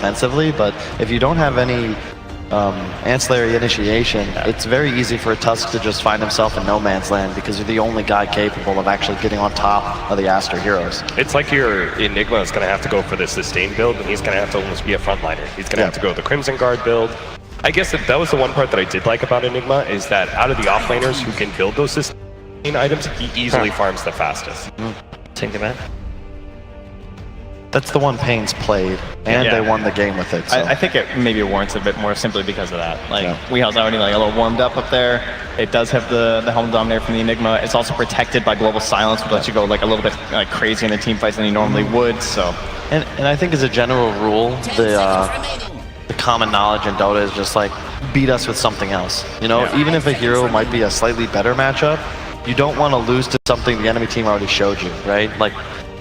offensively, but if you don't have any ancillary initiation, it's very easy for a Tusk to just find himself in no man's land because you're the only guy capable of actually getting on top of the Aster heroes. It's like your Enigma is going to have to go for the sustain build, and he's going to have to almost be a frontliner. He's going to have to go the Crimson Guard build. I guess that was the one part that I did like about Enigma, is that out of the offlaners who can build those sustain items, he easily farms the fastest. Take him out. That's the one PaiN's played, and they won the game with it. So. I think it maybe warrants a bit more simply because of that. Like, Weehaul's already like a little warmed up there. It does have the Helm Dominator from the Enigma. It's also protected by Global Silence, which lets you go like a little bit like crazy in the team fights than you normally would. So, and I think as a general rule, the common knowledge in Dota is just like beat us with something else. You know, even if a hero might be a slightly better matchup, you don't want to lose to something the enemy team already showed you, right? Like,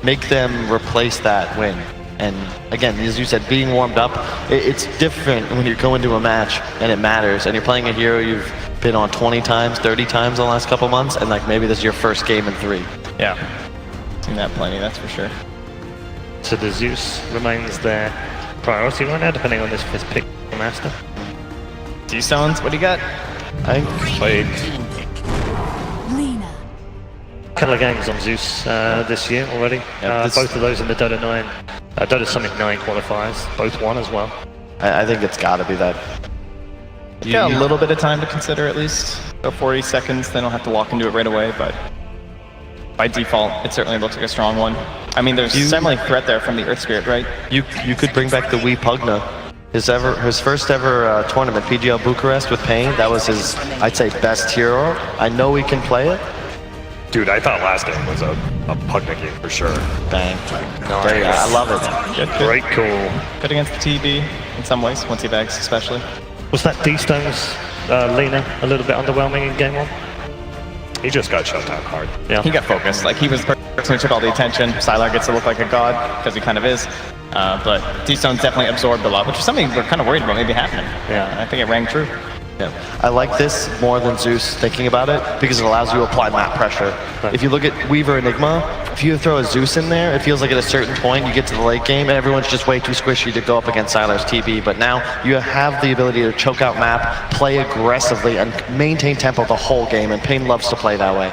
make them replace that win. And again, as you said, being warmed up, it's different when you go into a match and it matters, and you're playing a hero you've been on 20 times, 30 times in the last couple months, and like maybe this is your first game in 3. Yeah, seen that plenty, that's for sure. So the Zeus remains their priority right now, depending on this fifth pick from Aster. D-Stones, what do you got? I played Couple of games on Zeus this year already. Both of those in the Dota 9, Dota Summit 9 qualifiers, both won as well. I think it's got to be that. You got a little bit of time to consider at least. About 40 seconds, then I'll have to walk into it right away, but by default, it certainly looks like a strong one. I mean, there's definitely a threat there from the Earth Spirit, right? You could bring back the Wee Pugna. His first ever tournament, PGL Bucharest with PaiN, that was his, I'd say, best hero. I know he can play it. Dude, I thought last game was a Pugna game for sure. Bang. Nice. I love it. Good. Great call. Good against the TB in some ways, once he bags especially. Was that D-Stones, Lena, a little bit underwhelming in game 1? He just got shut down hard. Yeah. He got focused. Like, he was the person who took all the attention. Sylar gets to look like a god, because he kind of is. But D-Stones definitely absorbed a lot, which is something we're kind of worried about maybe happening. Yeah, I think it rang true. Yeah. I like this more than Zeus thinking about it because it allows you to apply map pressure. Right. If you look at Weaver Enigma, if you throw a Zeus in there, it feels like at a certain point you get to the late game and everyone's just way too squishy to go up against Sylar's TB. But now you have the ability to choke out map, play aggressively, and maintain tempo the whole game, and PaiN loves to play that way.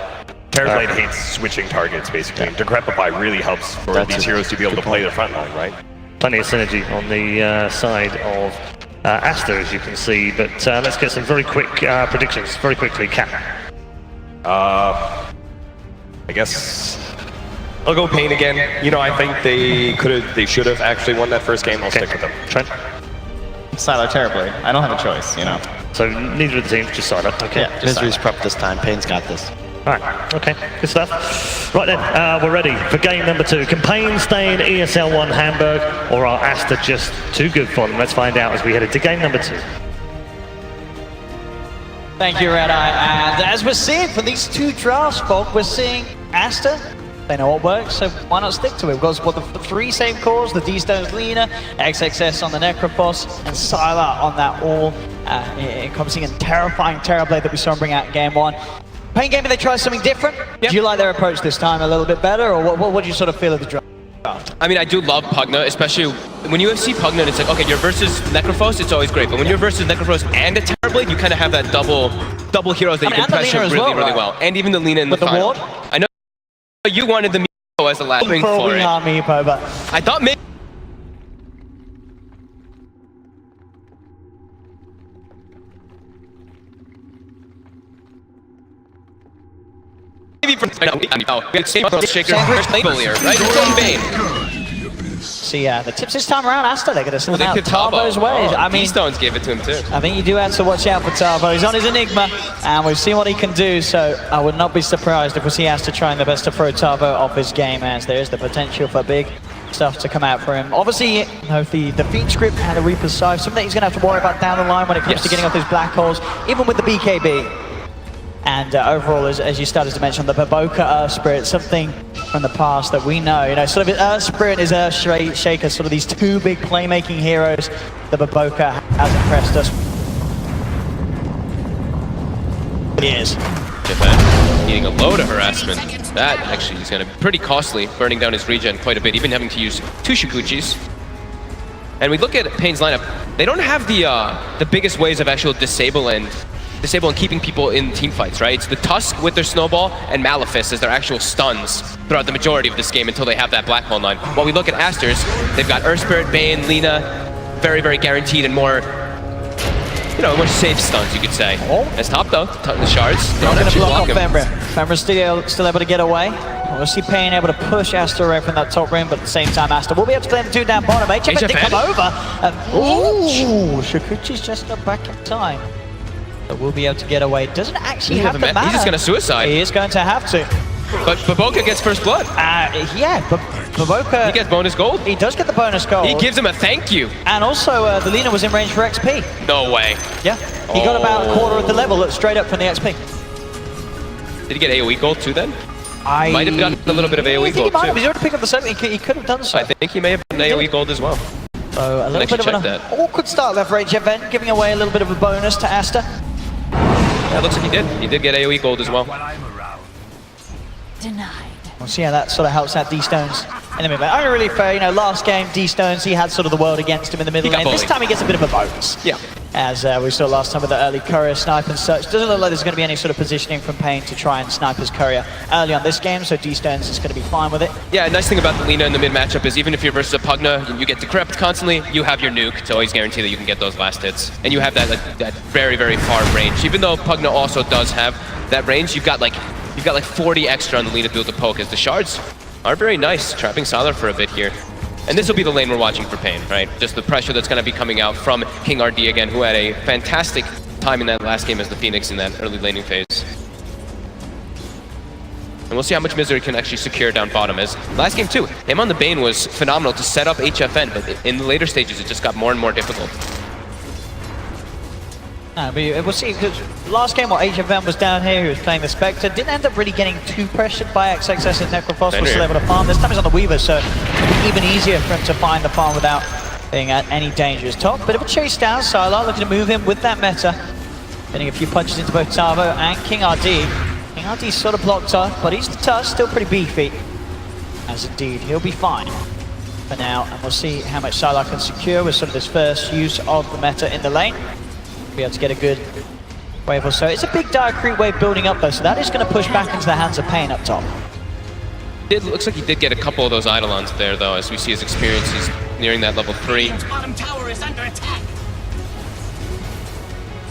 Terrorblade hates switching targets, basically. Decrepify really helps for these heroes to be able to play their front line, right? Plenty of synergy on the side of Aster, as you can see, but let's get some very quick predictions, very quickly. Cap. I guess I'll go PaiN again. You know, I think they should have actually won that first game. I'll stick with them. Trent? Sylar Terrorblade. I don't have a choice, you know. So neither of the teams, just Sylar. Okay. Yeah, Misery's prepped this time. PaiN's got this. Alright, okay, good stuff. Right then, we're ready for game number 2. Can PaiN stay in ESL 1 Hamburg, or are Aster just too good for them? Let's find out as we head into game number 2. Thank you, Red Eye. And as we're seeing for these 2 drafts, Bob, we're seeing Aster. They know what works, so why not stick to it? Because what the 3 same cores, the D-Stones Lena, XXS on the Necrophos, and Sylar on that all-encompassing and terrifying Terrorblade that we saw him bring out in game 1. PaiN Gaming, they try something different. Yep. Do you like their approach this time a little bit better, or what do you sort of feel of the draft? I mean, I do love Pugna, especially when you see Pugna and it's like, okay, you're versus Necrophos, it's always great, but when you're versus Necrophos and a Terrorblade, you kind of have that double heroes that you can pressure really well. And even the Lena in the final. Ward? I know you wanted the Meepo as the last thing for it. Meepo, but I thought maybe see, the tips this time around, Aster, they're going to send out Tarbo's ways. I mean, D-Stones gave it to him too. I think you do have to watch out for Tarbo. He's on his Enigma, and we've seen what he can do, so I would not be surprised if we see Aster trying the best to throw Tarbo off his game, as there is the potential for big stuff to come out for him. Obviously, you know, the Fiend Script and the Reaper's Scythe, something that he's going to have to worry about down the line when it comes to getting off those black holes, even with the BKB. And overall, as you started to mention, the Baboka Earth Spirit, something from the past that we know. You know, sort of Earth Spirit is Earth Shaker, sort of these 2 big playmaking heroes. The Baboka has impressed us. Yes. Needing a load of harassment. That actually is going to be pretty costly, burning down his regen quite a bit, even having to use 2 Shikuchis. And we look at PaiN's lineup, they don't have the biggest ways of actual disabling keeping people in team fights, right? It's the Tusk with their Snowball and Malefice as their actual stuns throughout the majority of this game until they have that Black Hole line. While we look at Aster's, they've got Earth Spirit, Bane, Lina, very, very guaranteed and more, you know, more safe stuns, you could say. As top though, the shards don't Going to actually block block off him. Fenrir still able to get away. We'll see PaiN able to push Aster away from that top rim, but at the same time, Aster will be able to play the two down bottom. HFN did come over. Ooh, Shikuchi's just got back in time. But will be able to get away. Doesn't actually have the mana. He's just going to suicide. He is going to have to. But Baboka gets first blood. Yeah, but Baboka... He gets bonus gold. He does get the bonus gold. He gives him a thank you. And also, the Lina was in range for XP. No way. Yeah, he got about a quarter of the level straight up from the XP. Did he get AoE gold too then? Might have gotten a little bit of AoE gold too. He's already picked up the 7. He could have done so. I think he may have gotten AoE gold as well. So a little bit of an awkward start left for HFN, giving away a little bit of a bonus to Aster. Yeah, it looks like he did. He did get AoE gold as well. Denied. We'll see how that sort of helps out D-Stones in the middle. Only really fair, you know, last game, D-Stones, he had sort of the world against him in the middle lane. This time he gets a bit of a bonus. Yeah. As we saw last time with the early courier snipe and such. Doesn't look like there's going to be any sort of positioning from PaiN to try and snipe his courier early on this game, so D-Stones is going to be fine with it. Yeah, nice thing about the Lina in the mid matchup is even if you're versus a Pugna and you get decrepit constantly, you have your nuke to always guarantee that you can get those last hits. And you have that very, very far range. Even though Pugna also does have that range, you've got like 40 extra on the Lina to be able to poke, as the shards are very nice, trapping Sylar for a bit here. And this will be the lane we're watching for PaiN, right? Just the pressure that's going to be coming out from King RD again, who had a fantastic time in that last game as the Phoenix in that early laning phase. And we'll see how much Misery can actually secure down bottom. As last game too, him on the Bane was phenomenal to set up HFN, but in the later stages it just got more and more difficult. We'll see, because last game while HFN was down here, he was playing the Spectre, didn't end up really getting too pressured by XXS and Necrophos, was still able to farm. This time he's on the Weaver, so it'll be even easier for him to find the farm without being at any dangerous top. Bit of a chase down, Sylar looking to move him with that meta. Getting a few punches into both Tavo and King RD. King RD's sort of blocked up, but he's the touch, still pretty beefy. As indeed, he'll be fine for now, and we'll see how much Sylar can secure with sort of this first use of the meta in the lane. Be able to get a good wave or so. It's a big dire creep wave building up though, so that is going to push back into the hands of PaiN up top. It looks like he did get a couple of those Eidolons there though, as we see his experiences nearing that level 3. Bottom tower is under attack.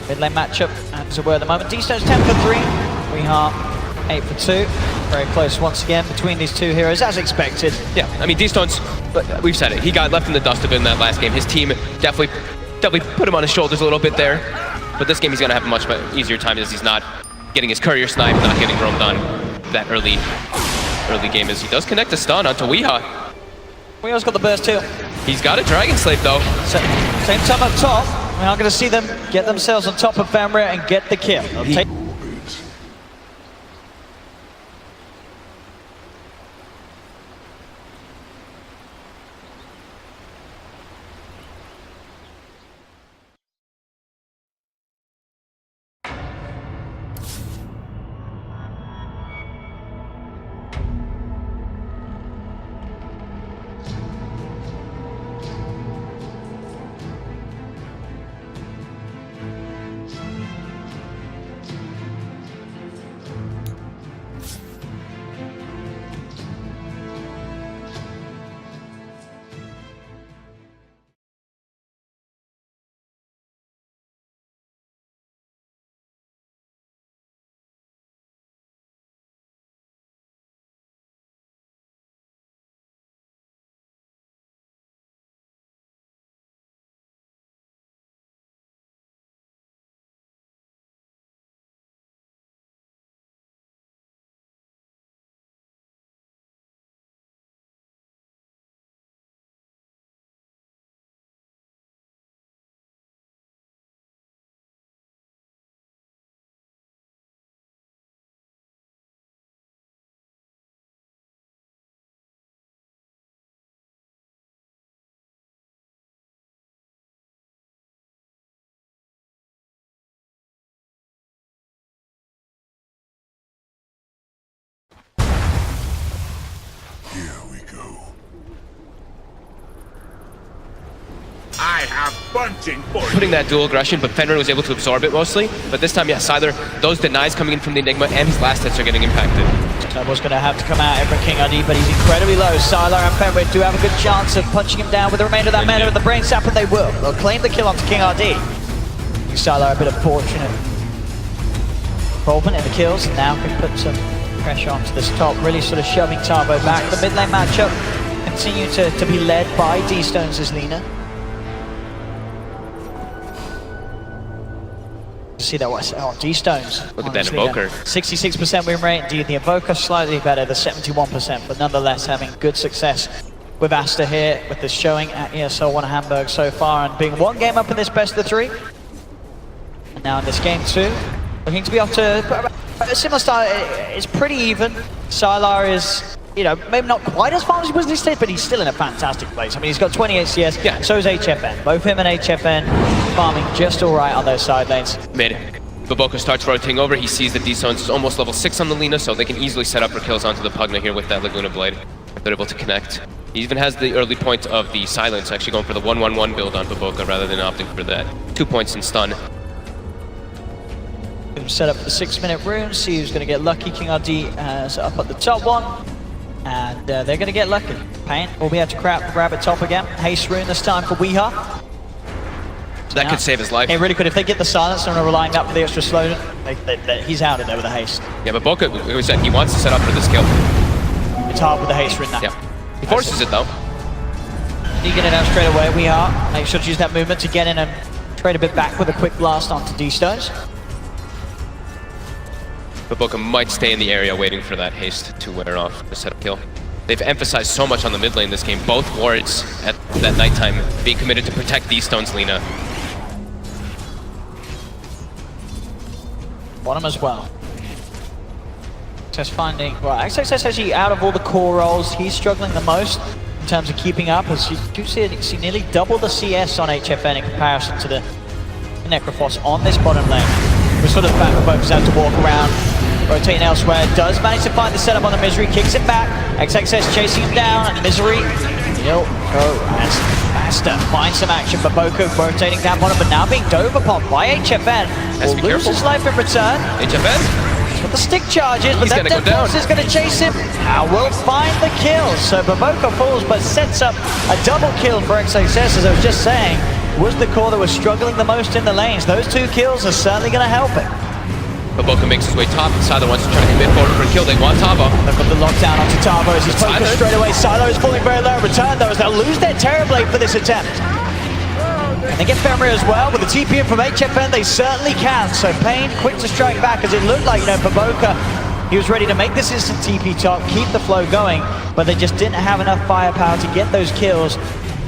Mid lane matchup, as it were at the moment. D-Stone's 10 for 3, Weeheart 8 for 2. Very close once again between these two heroes, as expected. Yeah, I mean D-Stone's, we've said it, he got left in the dust a bit in that last game. His team definitely put him on his shoulders a little bit there. But this game he's going to have a much easier time as he's not getting his courier snipe, not getting roamed on that early game, as he does connect a stun onto Weeha. Weeha's got the burst too. He's got a Dragon Slave though. Same time up top. We are going to see them get themselves on top of Fenrir and get the kill. I have punching for putting that dual aggression, but Fenrir was able to absorb it mostly. But this time, yeah, Sylar, those denies coming in from the Enigma and his last hits are getting impacted. Was going to have to come out for King RD, but he's incredibly low. Sylar and Fenrir do have a good chance of punching him down with the remainder of that mana and the brain sap, and they will. They'll claim the kill onto King RD. Sylar a bit of fortunate involvement in the kills, and now can put some pressure onto this top, really sort of shoving Tavo back. The mid lane matchup continue to be led by D-Stones' Lina. See that was D-Stones. Look at that Invoker. 66% win rate. Indeed, the Invoker slightly better, the 71%, but nonetheless having good success with Aster here with this showing at ESL 1 Hamburg so far, and being one game up in this best of 3. And now in this game 2, looking to be off to a similar start. It's pretty even. Sylar is, you know, maybe not quite as far as he was this stage, but he's still in a fantastic place. I mean, he's got 28 CS, yeah. So is HFN. Both him and HFN farming just all right on those side lanes. Mid. Baboko starts rotating over. He sees that D-Stones is almost level 6 on the Lina, so they can easily set up for kills onto the Pugna here with that Laguna Blade, if they're able to connect. He even has the early point of the Silence, actually going for the 1-1-1 build on Baboko rather than opting for that 2 points in stun. Set up for the 6-minute runes, see who's going to get lucky. King RD is up at the top one, and they're going to get lucky. PaiN will be able to grab it top again. Haste rune this time for Weeha. That could save his life. It really could. If they get the silence and are relying up for the extra slowdown, he's out of there with a haste. Yeah, but Baboko, like we said, he wants to set up for this kill. It's hard with the haste rune now. Yeah. He forces it though. He get it out straight away. Weeha, make sure to use that movement to get in and trade a bit back with a quick blast onto D-Stones. Baboko might stay in the area waiting for that haste to wear off to set up kill. They've emphasized so much on the mid lane this game. Both wards at that nighttime being committed to protect D-Stones Lina. Bottom as well. Just finding, well, XXS actually out of all the core roles, he's struggling the most in terms of keeping up, as you do see nearly double the CS on HFN in comparison to the Necrophos on this bottom lane. We're sort of back with Baboko out to walk around, rotating elsewhere. Does manage to find the setup on the Misery, kicks it back. XXS chasing him down, and Misery, he'll go as Aster finds some action. Baboko rotating down bottom, but now being dove upon by HFN. Will lose his life in return. HFN? With the stick charges, but he's that Death Force is going to chase him. Now will find the kill. So Baboko falls, but sets up a double kill for XXS, as I was just saying. Was the core that was struggling the most in the lanes. Those 2 kills are certainly going to help him. Baboko makes his way top. Sylar wants to try to commit forward for a kill. They want Tavo. They've got the lockdown onto Tavo as he's focused straight away. Sylar is falling very low in return, though, as they'll lose their Terrorblade for this attempt. And they get Fenrir as well. With the TP in from HFN, they certainly can. So PaiN quick to strike back, as it looked like, you know, Baboko, he was ready to make this instant TP top, keep the flow going, but they just didn't have enough firepower to get those kills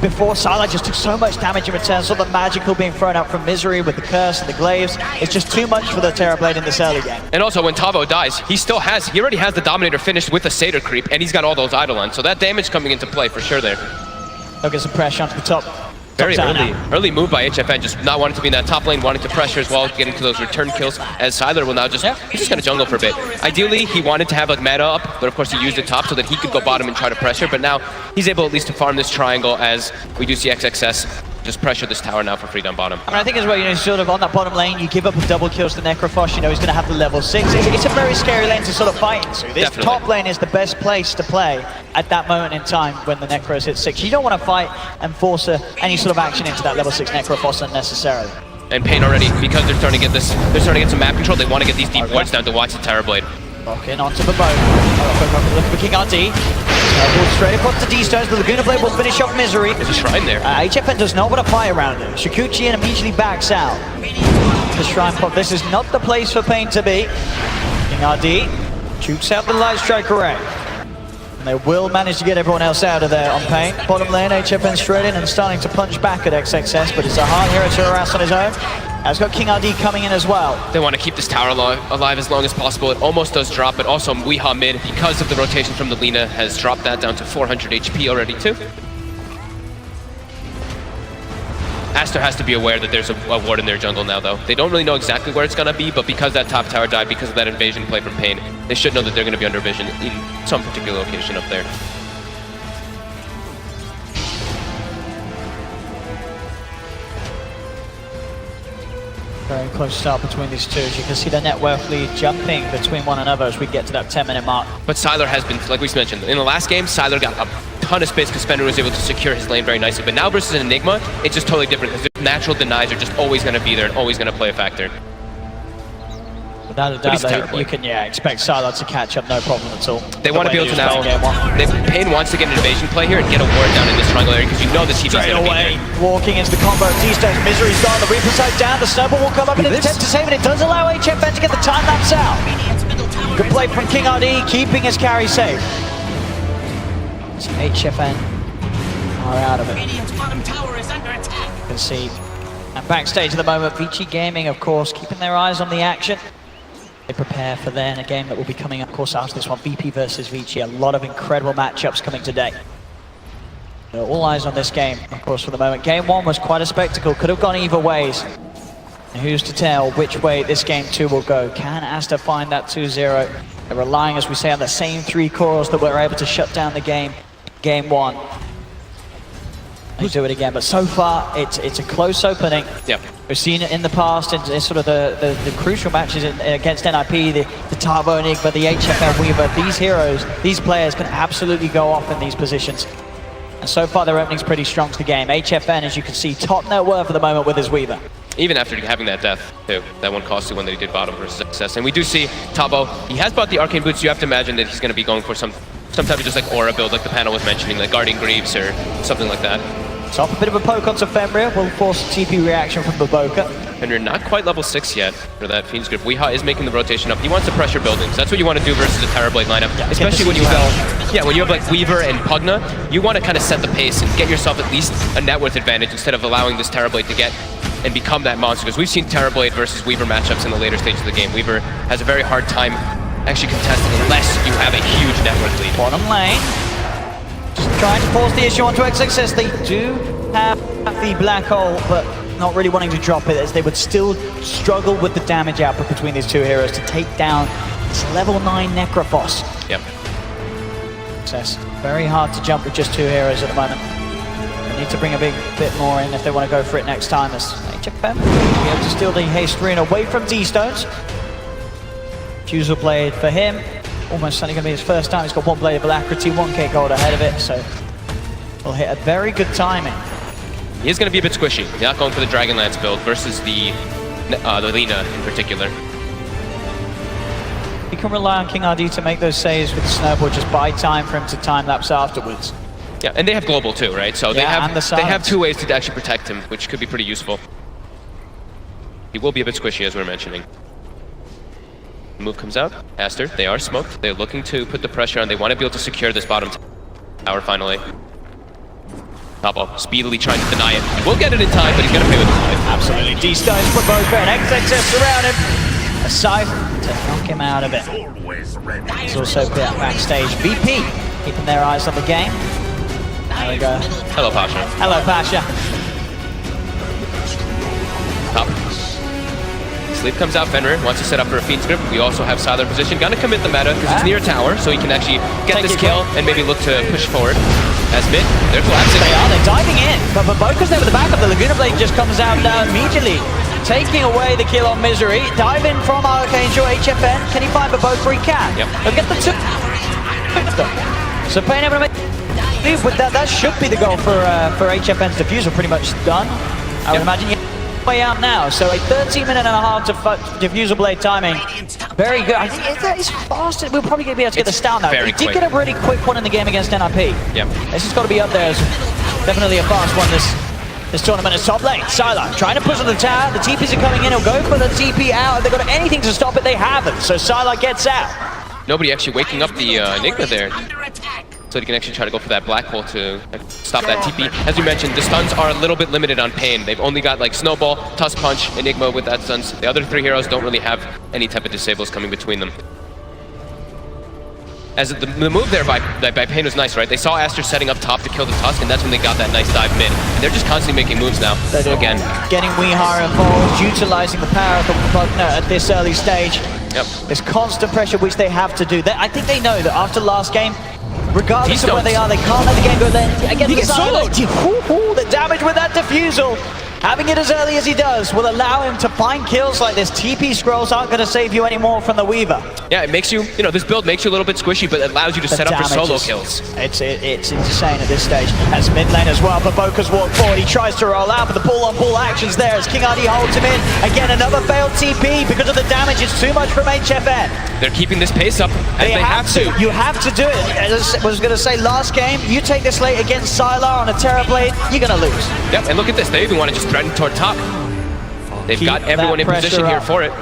before Sylar just took so much damage in return. Saw the magical being thrown out from Misery with the curse and the glaives. It's just too much for the Terrorblade in this early game. And also when Tavo dies, he already has the Dominator finished with a Satyr creep, and he's got all those Eidolons, so that damage coming into play for sure there. They'll get some pressure onto the top. Very early move by HFN, just not wanting to be in that top lane, wanting to pressure as well, getting to those return kills, as Sylar will now he's just gonna jungle for a bit. Ideally, he wanted to have like mana up, but of course he used it top so that he could go bottom and try to pressure, but now he's able at least to farm this triangle, as we do see XXS just pressure this tower now for free down bottom. I mean, I think as well, you know, sort of on that bottom lane, you give up a double kills to Necrophos, you know, he's going to have the level 6. It's a very scary lane to sort of fight into. This Definitely. top lane is the best place to play at that moment in time when the Necros hit 6. You don't want to fight and force any sort of action into that level 6 Necrophos unnecessarily. And PaiN already, because they're starting to get some map control, they want to get these deep wards down to watch the Terrorblade. Lock in onto Baboko. Looking for King RD. Straight across to D-Stones, the Laguna Blade will finish off Misery. There's a shrine there. HFN does not want to fight around it. Shikuchi immediately backs out. The shrine pop. This is not the place for PaiN to be. King RD jukes out the Light Strike array. And they will manage to get everyone else out of there on PaiN. Bottom lane, HFN straight in and starting to punch back at XXS, but it's a hard hero to harass on his own. It's got King RD coming in as well. They want to keep this tower alive as long as possible. It almost does drop, but also Weeha mid, because of the rotation from the Lina, has dropped that down to 400 HP already too. Aster has to be aware that there's a ward in their jungle now, though. They don't really know exactly where it's going to be, but because that top tower died, because of that invasion play from PaiN, they should know that they're going to be under vision in some particular location up there. Very close start between these two. As you can see the net worth lead jumping between one another as we get to that 10-minute mark. But Sylar has been, like we mentioned, in the last game, Sylar got a ton of space because Fenrir was able to secure his lane very nicely. But now versus an Enigma, it's just totally different because the natural denies are just always going to be there and always going to play a factor. Without a doubt, you can expect Sylar to catch up, no problem at all. They want to be able to now. PaiN wants to get an invasion play here and get a ward down in this triangle area because you know the TP's going to be there. Walking into the combo, T-Stone's Misery's gone, the Reaper sight down, the snowball will come up and attempt to save it. It does allow HFN to get the time lapse out. Good play from King RD, keeping his carry safe. So HFN are out of it. Radiant's bottom tower is under attack. You can see. And backstage at the moment, Vici Gaming, of course, keeping their eyes on the action. They prepare for then a game that will be coming up, of course, after this one, VP versus Vici. A lot of incredible matchups coming today. So all eyes on this game, of course, for the moment. Game 1 was quite a spectacle, could have gone either ways. And who's to tell which way this game 2 will go? Can Aster find that 2-0? They're relying, as we say, on the same 3 cores that were able to shut down the game 1. They do it again, but so far it's a close opening. Yep. We've seen it in the past in sort of the crucial matches against NIP, the Tavo Enigma, the HFL Weaver. These heroes, these players can absolutely go off in these positions. And so far their opening's pretty strong to the game. HFN, as you can see, top net worth at the moment with his Weaver. Even after having that death, too. That one costed one that he did bottom versus success. And we do see Tavo, he has bought the Arcane Boots. You have to imagine that he's going to be going for some type of just like aura build, like the panel was mentioning, like Guardian Greaves or something like that. So off a bit of a poke onto Fenrir, will force a TP reaction from Baboka. And you're not quite level 6 yet for that Fiend's Grip. Weeha is making the rotation up. He wants to pressure buildings. That's what you want to do versus a Terrorblade lineup. Yeah, especially when you have like Weaver and Pugna. You want to kind of set the pace and get yourself at least a net worth advantage instead of allowing this Terrorblade to get and become that monster. Because we've seen Terrorblade versus Weaver matchups in the later stages of the game. Weaver has a very hard time actually contesting unless you have a huge net worth lead. Bottom lane. Just trying to force the issue onto XXS. They do have the black hole, but not really wanting to drop it, as they would still struggle with the damage output between these two heroes to take down this level 9 Necrophos. Yep. XXS, very hard to jump with just 2 heroes at the moment. They need to bring a bit more in if they want to go for it next time, as HFM will be able to steal the haste rune away from T-Stones. Fusel blade for him. Almost certainly going to be his first time. He's got 1 blade of alacrity, 1k gold ahead of it, so he'll hit a very good timing. He is going to be a bit squishy. He's not going for the Dragonlance build versus the Lina in particular. You can rely on King RD to make those saves with the snowball, just buy time for him to time-lapse afterwards. Yeah, and they have global too, right? So they have 2 ways to actually protect him, which could be pretty useful. He will be a bit squishy, as we're mentioning. The move comes out. Aster, they are smoked. They're looking to put the pressure on. They want to be able to secure this bottom tower finally. Tavo speedily trying to deny it. He will get it in time, but he's going to pay with his life. Absolutely. D-Stones put both and XXS around him. A scythe to knock him out of it. He's also backstage. VP keeping their eyes on the game. There we go. Hello, Pasha. Hello, Pasha. Top. Sleep comes out, Fenrir wants to set up for a Fiend's Grip. We also have Sylar in position. Gonna commit the meta because it's near a tower, so he can actually get this kill and maybe look to push forward. As mid, they're collapsing. They're diving in, but Baboka's there with the backup. The Laguna Blade just comes out immediately, taking away the kill on Misery. Dive in from Archangel HFN. Can he find Baboka? He can. Yep. He'll get the 2. So PaiN able to make with that. That should be the goal for HFN's diffuser. Pretty much done. I would imagine. Way out now, so a 13.5 to diffuser blade timing. Very good. I think it's fast. We'll probably be able to get this down now. He did get a really quick one in the game against NIP. Yep. This has got to be up there. Definitely a fast one this tournament is top lane. Sylar trying to push on the tower. The TPs are coming in. He'll go for the TP out. If they've got anything to stop it, they haven't. So Sylar gets out. Nobody actually waking up the Enigma there. So he can actually try to go for that black hole to stop that TP. As you mentioned, the stuns are a little bit limited on PaiN. They've only got like Snowball, Tusk Punch, Enigma with that stuns. The other 3 heroes don't really have any type of disables coming between them. As the move there by PaiN was nice, right? They saw Aster setting up top to kill the Tusk, and that's when they got that nice dive mid. And they're just constantly making moves now. Again, getting Weeha involved, utilizing the power of the Pugna at this early stage. Yep. There's constant pressure which they have to do. I think they know that after last game, regardless of where they are, they can't let the game go there. Again, the damage with that defusal. Having it as early as he does will allow him to find kills like this. TP scrolls aren't going to save you anymore from the Weaver. Yeah, it makes you, this build makes you a little bit squishy, but it allows you to set up for solo kills. It's insane at this stage. As mid lane as well, but Boca's walked forward. He tries to roll out, but the pull-on-pull action's there as King RD holds him in. Again, another failed TP because of the damage. It's too much from HFN. They're keeping this pace up as they have to. You have to do it. As I was going to say, last game, you take this late against Sylar on a Terrorblade, you're going to lose. Yep, and look at this. They even want to just threaten toward top. They've got everyone in position here for it.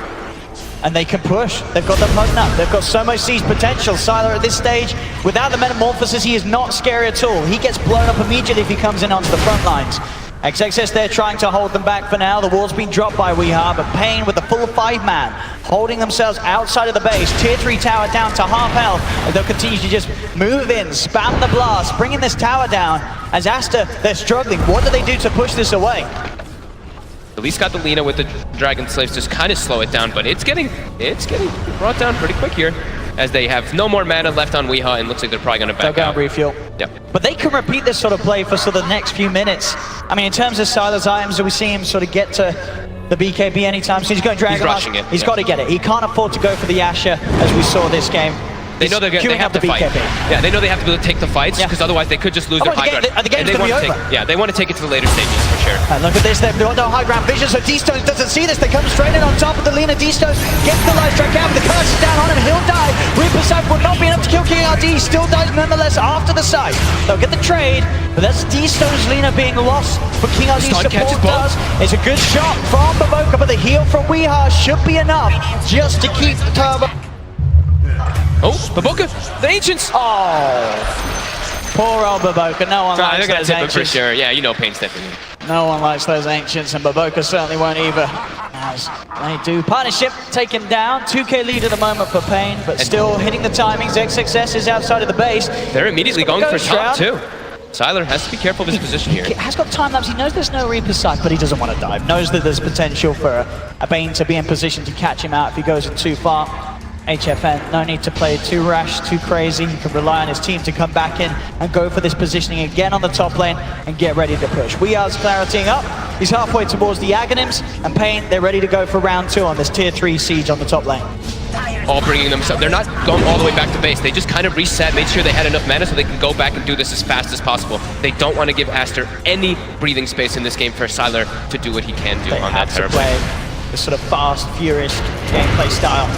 And they can push. They've got the Mugna. They've got so much siege potential. Sylar at this stage, without the Metamorphosis, he is not scary at all. He gets blown up immediately if he comes in onto the front lines. XXS there trying to hold them back for now. The wall's been dropped by Weeha, but PaiN with the full 5-man, holding themselves outside of the base. Tier 3 tower down to half health, and they'll continue to just move in, spam the blast, bringing this tower down. As Aster, they're struggling. What do they do to push this away? At least got the Lina with the Dragon Slaves just kind of slow it down, but it's getting brought down pretty quick here, as they have no more mana left on Weeha, and looks like they're probably going to back out. Refuel. Yep. But they can repeat this sort of play for sort of the next few minutes. I mean, in terms of Sylar's items, we see him sort of get to the BKB anytime soon. He's going Dragon. He's rushing it. He's got to get it. He can't afford to go for the Asher, as we saw this game. They know they have to fight. BKB. Yeah, they know they have to be able to take the fights, because otherwise they could just lose their high ground. The game's going to be over. They want to take it to the later stages, for sure. And look at this, they've got no high ground vision, so D-Stones doesn't see this. They come straight in on top of the Lina. D-Stones gets the life strike out, but the curse is down on him. He'll die. Reaper Sight will not be enough to kill King RD. He still dies nonetheless after the sight. They'll get the trade, but that's D-Stones Lina being lost for King RD support does. It's a good shot from Baboka, but the heal from Weeha should be enough just to keep the turbo. Oh, Baboka, the Ancients! Oh, poor old Baboka. No one likes those Ancients. For sure. Yeah, you know PaiN's stepping in. No one likes those Ancients, and Baboka certainly won't either. As they do. Partnership taken down. 2k lead at the moment for PaiN, but still hitting the timings. XXS is outside of the base. They're immediately going for top too. Sylar has to be careful of his position here. He has got time lapse. He knows there's no Reaper Sight, but he doesn't want to dive. Knows that there's potential for a PaiN to be in position to catch him out if he goes in too far. HFN, no need to play too rash, too crazy. He can rely on his team to come back in and go for this positioning again on the top lane and get ready to push. Weeha's claritying up. He's halfway towards the Aghanims, and PaiN, they're ready to go for round 2 on this tier 3 siege on the top lane. All bringing themselves. They're not going all the way back to base. They just kind of reset, made sure they had enough mana so they can go back and do this as fast as possible. They don't want to give Aster any breathing space in this game for Sylar to do what he can do on that Terrorblade. They have to play this sort of fast, furious gameplay style.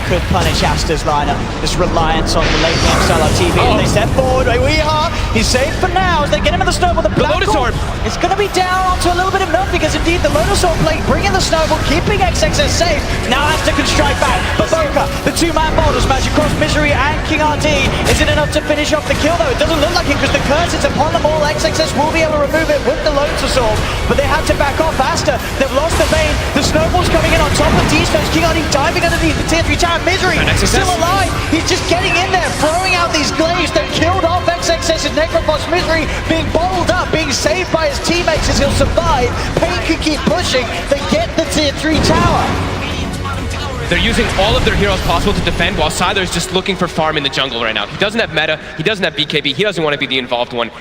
Could punish Aster's lineup. This reliance on the late game Sylar TV. And they step forward. Weeha, he's safe for now as they get him in the snowball. The Lotus Orb. It's going to be down onto a little bit of nothing because indeed the Lotus Orb plate bringing the snowball, keeping XXS safe. Now Aster can strike back. But Boca, the 2-man boulders match across Misery and King RD. Is it enough to finish off the kill though? It doesn't look like it because the curse is upon them all. XXS will be able to remove it with the Lotus Orb, but they had to back off Aster. They've lost the vein. The snowball's coming in on top of D-Stones. King RD diving underneath the tier 3 tower. Misery still alive. He's just getting in there, throwing out these glaives. They've killed off XXS's Necrophos. Misery being bottled up, being saved by his teammates as he'll survive. PaiN can keep pushing. They get the tier 3 tower. They're using all of their heroes possible to defend, while Sylar's just looking for farm in the jungle right now. He doesn't have meta, he doesn't have BKB, he doesn't want to be the involved one.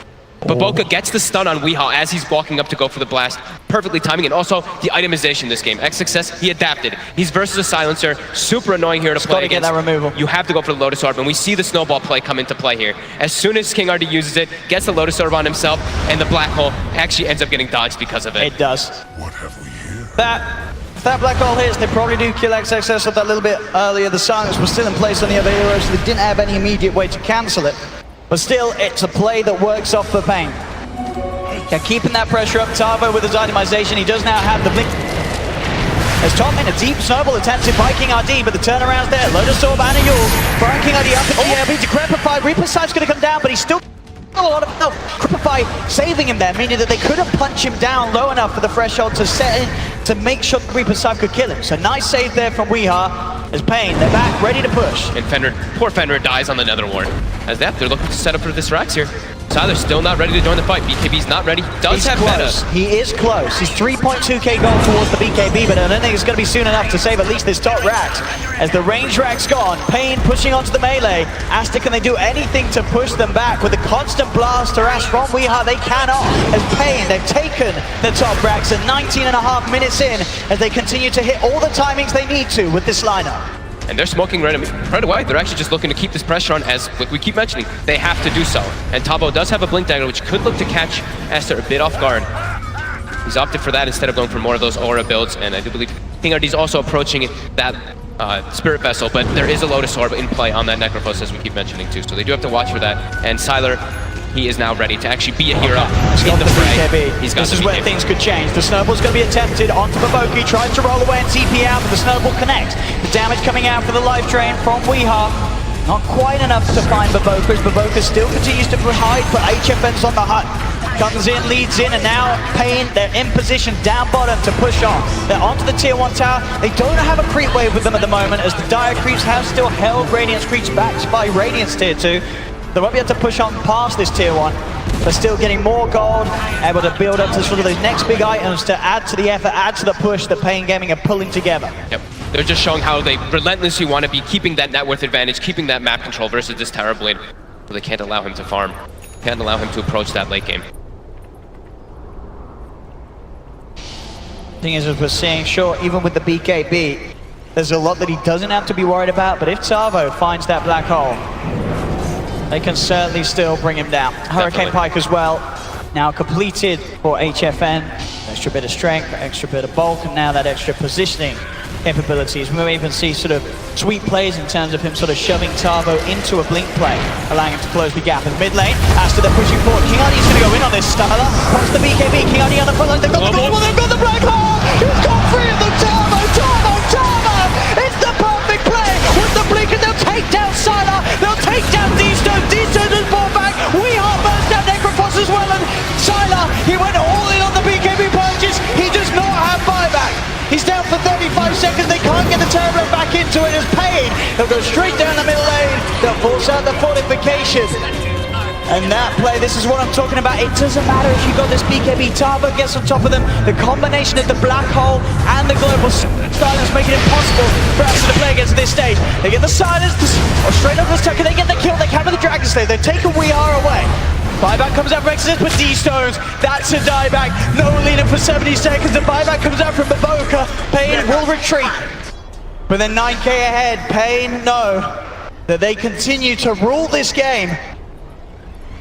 Baboka gets the stun on Weeha as he's walking up to go for the blast, perfectly timing, and also the itemization in this game. XXS, he adapted. He's versus a silencer, super annoying here to play against. Get that removal. You have to go for the Lotus Orb, and we see the snowball play come into play here. As soon as King RD uses it, gets the Lotus Orb on himself, and the Black Hole actually ends up getting dodged because of it. It does. What have we here? If that Black Hole hits, they probably do kill XXS with that little bit earlier. The silence was still in place on the other heroes, so they didn't have any immediate way to cancel it. But still, it's a play that works off for PaiN. Yeah, keeping that pressure up. Tavo with his itemization. He does now have the blink. As top in a deep snowball attempted by King RD, but the turnaround's there. Lotus Orb and a Yule. Throwing King RD up in the air. Being decrepified. Reaper Sight's going to come down, but he's still a lot of health. Crepify saving him there, meaning that they couldn't punch him down low enough for the threshold to set in to make sure the Reaper Sight could kill him. So nice save there from Weeha. As PaiN, they're back, ready to push. And Fenrir, poor Fenrir dies on the Nether Ward. As they're looking to set up for this Rax here. Siler's still not ready to join the fight. BKB's not ready. Does have close. meta. He is close. He's 3.2k gold towards the BKB, but I don't think it's going to be soon enough to save at least this top racks. As the range rack's gone, PaiN pushing onto the melee. Aster, can they do anything to push them back? With the constant blast harass from Weeha, they cannot. As PaiN, they've taken the top racks at 19.5 minutes in, as they continue to hit all the timings they need to with this lineup. And they're smoking right away. They're actually just looking to keep this pressure on, as like we keep mentioning, they have to do so. And Tavo does have a Blink Dagger, which could look to catch Aster a bit off guard. He's opted for that instead of going for more of those aura builds, and I do believe King RD's also approaching that Spirit Vessel, but there is a Lotus Orb in play on that Necrophos, as we keep mentioning too, so they do have to watch for that. And Siler, he is now ready to actually be a hero in the fray. This is where things could change. The snowball's going to be attempted onto Baboka. He tries to roll away and TP out, but the snowball connects. The damage coming out for the life drain from Weeha. Not quite enough to find Baboka, as Baboka still continues to hide, but HFN's on the hunt. Comes in, leads in, and now PaiN, they're in position down bottom to push on. They're onto the tier 1 tower. They don't have a creep wave with them at the moment, as the dire creeps have still held Radiance creeps backed by Radiance tier 2. They won't be able to push on past this tier 1. They're still getting more gold, able to build up to sort of those next big items to add to the effort, add to the push that PaiN Gaming are pulling together. Yep. They're just showing how they relentlessly want to be keeping that net worth advantage, keeping that map control versus this Tower Blade. But they can't allow him to farm. Can't allow him to approach that late game. Thing is, as we're seeing, sure, even with the BKB, there's a lot that he doesn't have to be worried about, but if Tavo finds that black hole, they can certainly still bring him down. Hurricane Pike as well, now completed for HFN. Extra bit of strength, extra bit of bulk, and now that extra positioning capabilities. We may even see sort of sweet plays in terms of him sort of shoving Tavo into a blink play, allowing him to close the gap in mid lane. Aster, they're pushing forward. King RD's going to go in on this Styler. Comes the BKB, King RD on the front line. They've got the goal, they've got the black hole! He's got 3 of them! Tavo! It's the perfect play! With the blink, and they'll take down Siler! They'll take down D-Stone! D-Stone has brought back! Weeha burst down Necrophos as well, and Siler, he went all in on the BKB purchase. He does not have buyback. He's down for 35 seconds. They can't get the turbo back into it as PaiN. They'll go straight down the middle lane. They'll force out the fortification. And that play, this is what I'm talking about. It doesn't matter if you got this BKB. Tavo gets on top of them. The combination of the black hole and the global silence make it impossible for us to play against this stage. They get the silence, or straight up the Tucker. They get the kill. They capture the Dragon Slayer. They've taken Weeha away. Buyback comes out from Exodus, but D-Stones, that's a dieback. No leader for 70 seconds. The buyback comes out from Baboka. PaiN will retreat. But then 9k ahead. PaiN know that they continue to rule this game.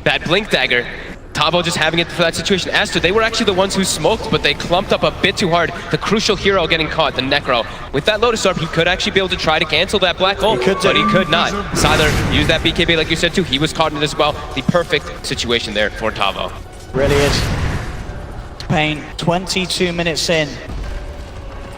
That Blink Dagger, Tavo just having it for that situation. Aster, they were actually the ones who smoked, but they clumped up a bit too hard. The crucial hero getting caught, the Necro. With that Lotus Orb, he could actually be able to try to cancel that black hole, but he could not. Siler used that BKB like you said too. He was caught in it as well. The perfect situation there for Tavo. Really is. PaiN, 22 minutes in.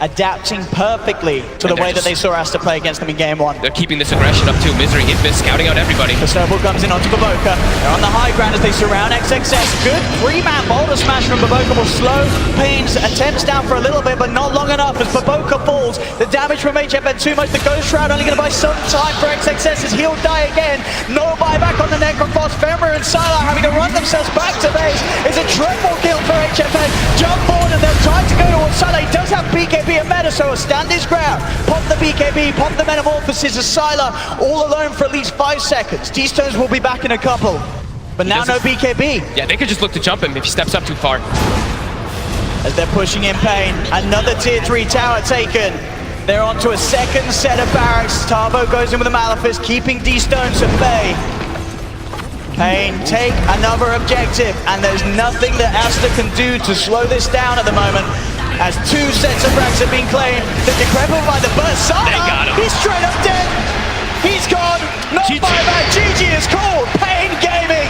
Adapting perfectly to the way that they saw Aster play against them in game 1. They're keeping this aggression up too. Misery, Infist, scouting out everybody. The snowball comes in onto Baboka. They're on the high ground as they surround XXS. Good 3-man boulder smash from Baboka will slow PaiN's attempts down for a little bit, but not long enough as Baboka falls. The damage from HFN too much. The Ghost Shroud only going to buy some time for XXS as he'll die again. No buyback on the Necrophos. Femra and Siler having to run themselves back to base. It's a triple kill for HFN. Jump forward and they're trying to go towards Siler. He does have BKB and meta, so he'll stand his ground. Pop the BKB, pop the Metamorphosis as Siler all alone for at least 5 seconds. D-Stones will be back in a couple. But now no BKB. Yeah, they could just look to jump him if he steps up too far. As they're pushing in PaiN, another tier 3 tower taken. They're onto a second set of barracks. Tavo goes in with a Malefice, keeping D-Stones at bay. PaiN take another objective, and there's nothing that Aster can do to slow this down at the moment. As 2 sets of racks have been claimed, they're decrepit by the burst. They got him. He's straight up dead. He's gone. No buyback. GG is called. PaiN Gaming.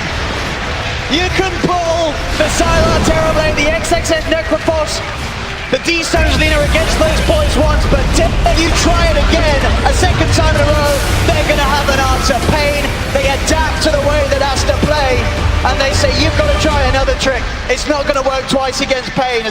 You can pull the Sylar Terrorblade, the XXS Necrophos, the D-Stones leaner against those points once, but dare you try it again a second time in a row, they're going to have an answer. PaiN, they adapt to the way that Aster play, and they say, you've got to try another trick. It's not going to work twice against PaiN.